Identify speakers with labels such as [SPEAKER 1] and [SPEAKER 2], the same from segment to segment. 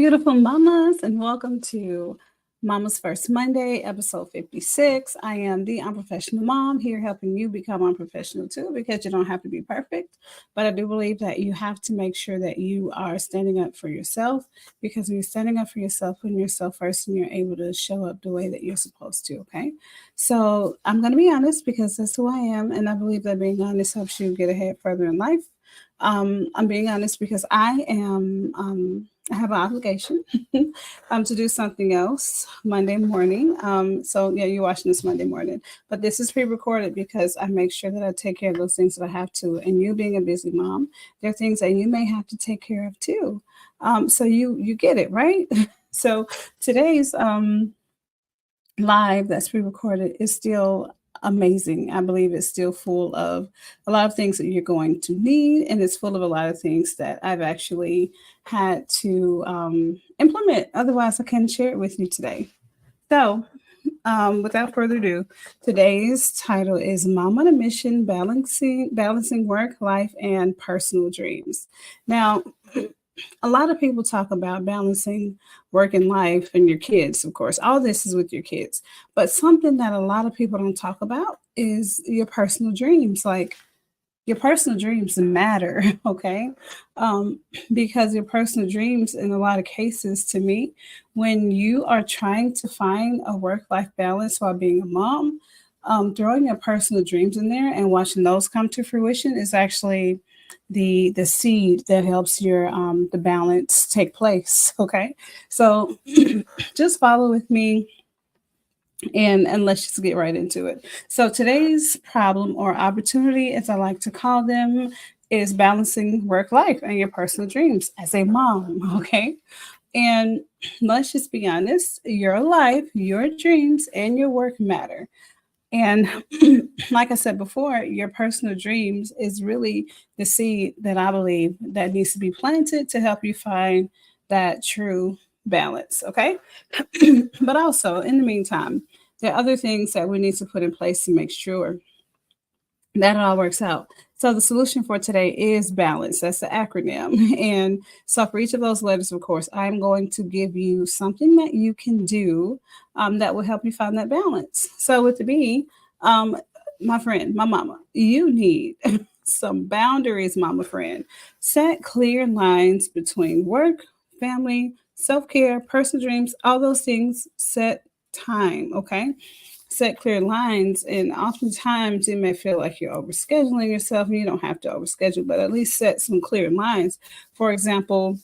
[SPEAKER 1] beautiful mamas, and welcome to Mama's First Monday, episode 56. I am the Unprofessional Mom here helping you become unprofessional too because you don't have to be perfect. But I do believe that you have to make sure that you are standing up for yourself because when you're standing up for yourself, putting yourself first, and you're able to show up the way that you're supposed to, okay? So I'm going to be honest because that's who I am, and I believe that being honest helps you get ahead further in life. I'm being honest because I have an obligation to do something else Monday morning. So yeah, you're watching this Monday morning, but this is pre-recorded because I make sure that I take care of those things that I have to. And you being a busy mom, there are things that you may have to take care of too. So you get it, right? So today's live that's pre-recorded is still amazing. I believe it's still full of a lot of things that you're going to need, and it's full of a lot of things that I've actually had to implement. Otherwise, I can't share it with you today. So, without further ado, today's title is "Mom on a Mission: Balancing Work, Life, and Personal Dreams." Now, a lot of people talk about balancing work and life and your kids, of course. All this is with your kids. But something that a lot of people don't talk about is your personal dreams. Like your personal dreams matter, okay? Um, because your personal dreams, in a lot of cases, to me, when you are trying to find a work life balance while being a mom, throwing your personal dreams in there and watching those come to fruition is actually the seed that helps your the balance take place. Okay, so just follow with me and let's just get right into it. So today's problem or opportunity, as I like to call them, is balancing work life and your personal dreams as a mom. Okay, and let's just be honest, your life, your dreams, and your work matter. And like I said before, your personal dreams is really the seed that I believe that needs to be planted to help you find that true balance. Okay. But also, in the meantime, there are other things that we need to put in place to make sure that all works out. So the solution for today is balance. That's the acronym. And so for each of those letters, of course, I'm going to give you something that you can do that will help you find that balance. So with the B, um, my friend, my mama, you need some boundaries, mama friend. Set clear lines between work, family, self-care, personal dreams, all those things. Set time, okay? Set clear lines, and oftentimes it may feel like you're overscheduling yourself, and you don't have to overschedule, but at least set some clear lines. For example,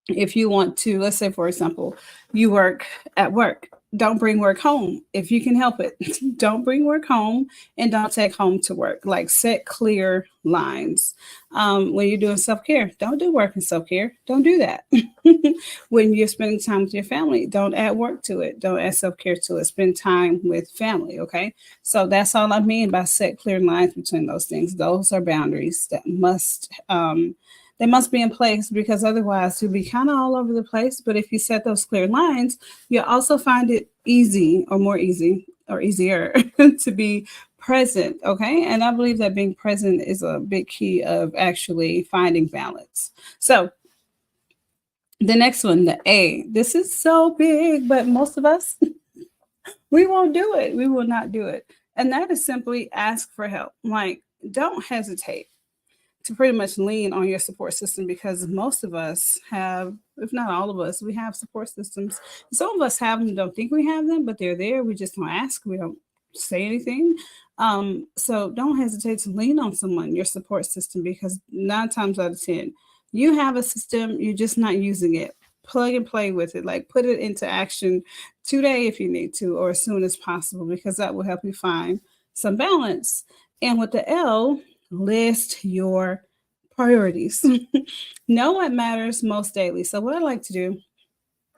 [SPEAKER 1] if you want to, let's say, for example, you work at work, don't bring work home if you can help it. Don't bring work home and don't take home to work. Like set clear lines. When you're doing self-care, don't do work and self-care. Don't do that. When you're spending time with your family, don't add work to it. Don't add self-care to it. Spend time with family. Okay. So that's all I mean by set clear lines between those things. Those are boundaries that must be in place because otherwise you'll be kind of all over the place. But if you set those clear lines, you'll also find it easy or more easy or easier to be present. Okay. And I believe that being present is a big key of actually finding balance. So the next one, the A, this is so big, but most of us, we won't do it. We will not do it. And that is simply ask for help. Like, don't hesitate to pretty much lean on your support system because most of us have, if not all of us, we have support systems. Some of us have them, don't think we have them, but they're there. We just don't ask. We don't say anything. So don't hesitate to lean on someone, your support system, because 9 times out of 10, you have a system, you're just not using it. Plug and play with it, like put it into action today if you need to, or as soon as possible, because that will help you find some balance. And with the L, list your priorities. Know what matters most daily. So what I like to do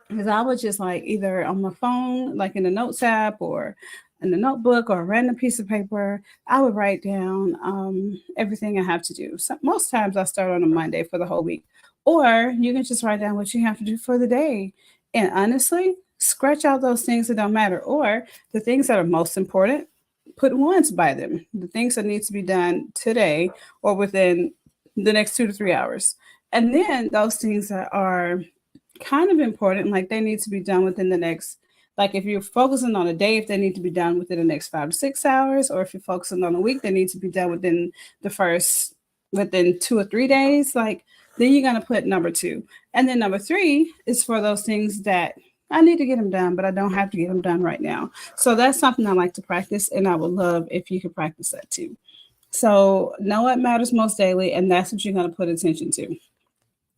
[SPEAKER 1] is I would just like either on my phone, like in the notes app or in the notebook or a random piece of paper, I would write down everything I have to do. So most times I start on a Monday for the whole week. Or you can just write down what you have to do for the day. And honestly, scratch out those things that don't matter or the things that are most important, put ones by them. The things that need to be done today or within the next 2 to 3 hours. And then those things that are kind of important. Like they need to be done within the next, like if you're focusing on a day, if they need to be done within the next 5 to 6 hours, or if you're focusing on a week, they need to be done within the first, within 2 or 3 days. Like then you're gonna put number two, and then number three is for those things that I need to get them done, but I don't have to get them done right now. So that's something I like to practice, and I would love if you could practice that too. So know what matters most daily, and that's what you're gonna put attention to.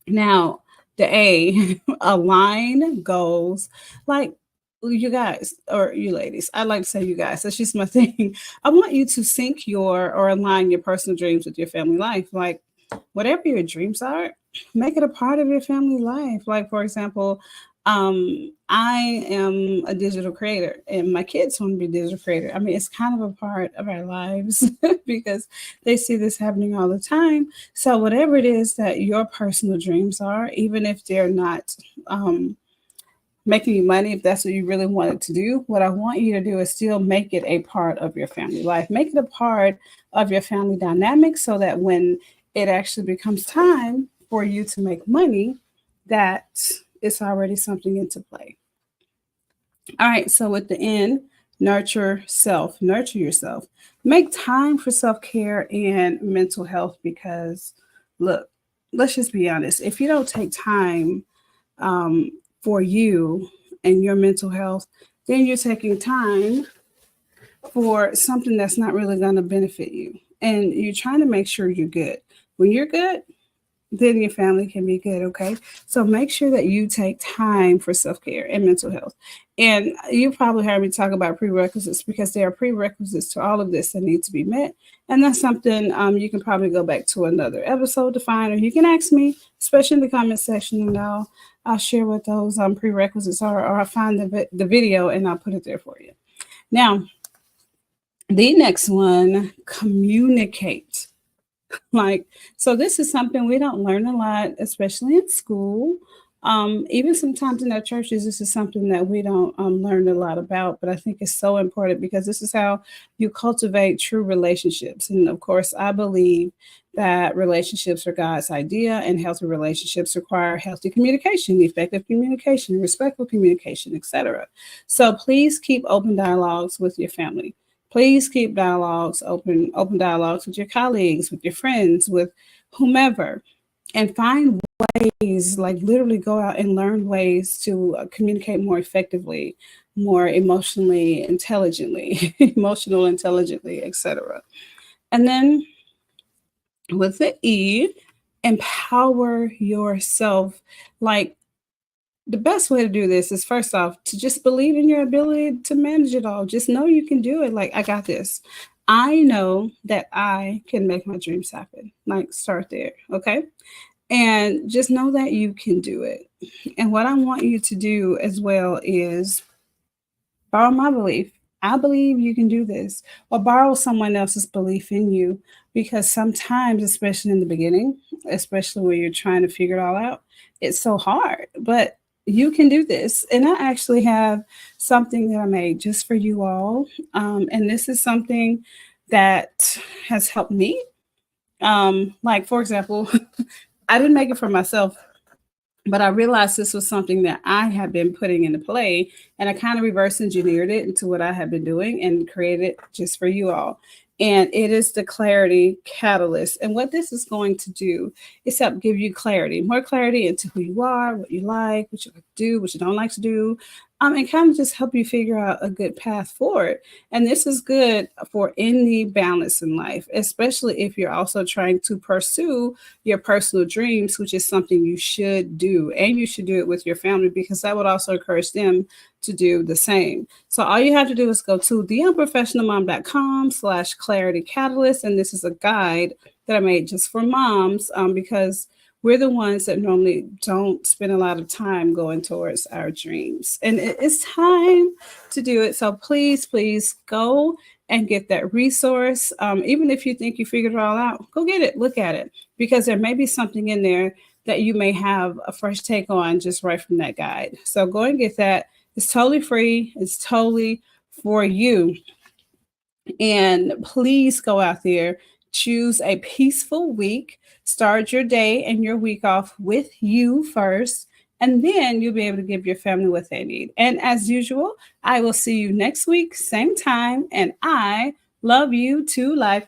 [SPEAKER 1] Now, the A, align goals. Like you guys, or you ladies, I like to say you guys, that's just my thing. I want you to sync your or align your personal dreams with your family life. Like whatever your dreams are, make it a part of your family life. Like for example, I am a digital creator and my kids want to be digital creator. I mean, it's kind of a part of our lives because they see this happening all the time. So whatever it is that your personal dreams are, even if they're not um, making you money, if that's what you really wanted to do, what I want you to do is still make it a part of your family life. Make it a part of your family dynamic so that when it actually becomes time for you to make money, that it's already something into play. All right, so with the end, nurture yourself. Make time for self care and mental health because, look, let's just be honest. If you don't take time um, for you and your mental health, then you're taking time for something that's not really going to benefit you. And you're trying to make sure you're good. When you're good, then your family can be good. Okay. So make sure that you take time for self care and mental health. And you probably heard me talk about prerequisites because there are prerequisites to all of this that need to be met. And that's something you can probably go back to another episode to find, or you can ask me, especially in the comment section, and I'll share what those prerequisites are, or I'll find the video and I'll put it there for you. Now, the next one, communicate. Like, so this is something we don't learn a lot, especially in school. Even sometimes in our churches, this is something that we don't learn a lot about, but I think it's so important because this is how you cultivate true relationships. And of course, I believe that relationships are God's idea, and healthy relationships require healthy communication, effective communication, respectful communication, etc. So please keep open dialogues with your family. Please keep dialogues open dialogues with your colleagues, with your friends, with whomever, and find ways, like literally go out and learn ways to communicate more effectively, more emotionally intelligently, emotional intelligently, etc. And then with the E, empower yourself. Like the best way to do this is first off to just believe in your ability to manage it all. Just know you can do it. Like, I got this. I know that I can make my dreams happen. Like, start there. Okay. And just know that you can do it. And what I want you to do as well is borrow my belief. I believe you can do this, or borrow someone else's belief in you, because sometimes, especially in the beginning, especially when you're trying to figure it all out, it's so hard. But you can do this. And I actually have something that I made just for you all. And this is something that has helped me. Like, for example, I didn't make it for myself, but I realized this was something that I had been putting into play, and I kind of reverse engineered it into what I have been doing and created it just for you all. And it is the clarity catalyst. And what this is going to do is help give you clarity, more clarity into who you are, what you like, what you like to do, what you don't like to do, and kind of just help you figure out a good path forward. And this is good for any balance in life, especially if you're also trying to pursue your personal dreams, which is something you should do. And you should do it with your family because that would also encourage them to do the same. So all you have to do is go to theunprofessionalmom.com/clarity catalyst. And this is a guide that I made just for moms because we're the ones that normally don't spend a lot of time going towards our dreams. And it's time to do it. So please, please go and get that resource. Even if you think you figured it all out, go get it, look at it, because there may be something in there that you may have a fresh take on just right from that guide. So go and get that. It's totally free. It's totally for you. And please go out there, choose a peaceful week, start your day and your week off with you first, and then you'll be able to give your family what they need. And as usual, I will see you next week, same time. And I love you to life.